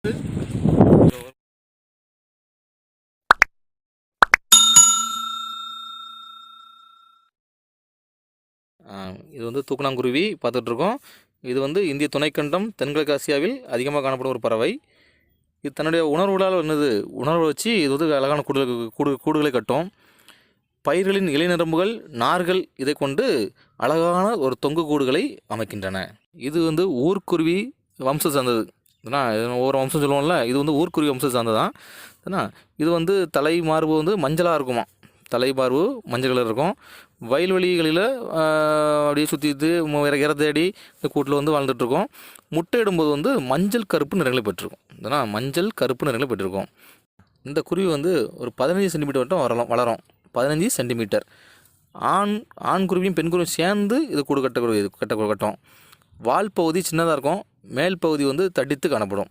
போட்டு இது வந்து தூக்கணாங்குருவி பார்த்துட்ருக்கோம். இது வந்து இந்திய துணைக்கண்டம் தென்கிழக்கு ஆசியாவில் அதிகமாக காணப்படும் ஒரு பறவை. இது தன்னுடைய உணர்வுகளால் உணர்வை வச்சு இது வந்து அழகான கூடுகளை கட்டும். பயிர்களின் இலை நரம்புகள், நார்கள் இதை கொண்டு அழகான ஒரு தொங்கு கூடுகளை அமைக்கின்றன. இது வந்து ஊர்க்குருவி வம்சம் சார்ந்தது. ஏன்னா ஒவ்வொரு வம்சம் சொல்லுவோம்ல, இது வந்து ஊர்க்குருவி வம்சம் சார்ந்ததான். ஏன்னா இது வந்து தலை மார்பு வந்து மஞ்சளாக இருக்குமா, தலைமார்பு மஞ்சள் கலர் இருக்கும். வயல்வெளிகளில் அப்படியே சுற்றிட்டு இற தேடி இந்த கூட்டில் வந்து வாழ்ந்துட்டுருக்கோம். முட்டையிடும்போது வந்து மஞ்சள் கருப்பு நிறங்களை பெற்றிருக்கும். ஏன்னா மஞ்சள் கருப்பு நிறங்களை பெற்றிருக்கும். இந்த குருவி வந்து ஒரு 15 சென்டிமீட்டர் மட்டும் வளரும். 15 சென்டிமீட்டர். ஆண் குருவியும் பெண் குருவியும் சேர்ந்து இது கூடு கட்டும். வால் பகுதி சின்னதாக இருக்கும், மேல் பகுதி வந்து தடித்து காணப்படும்.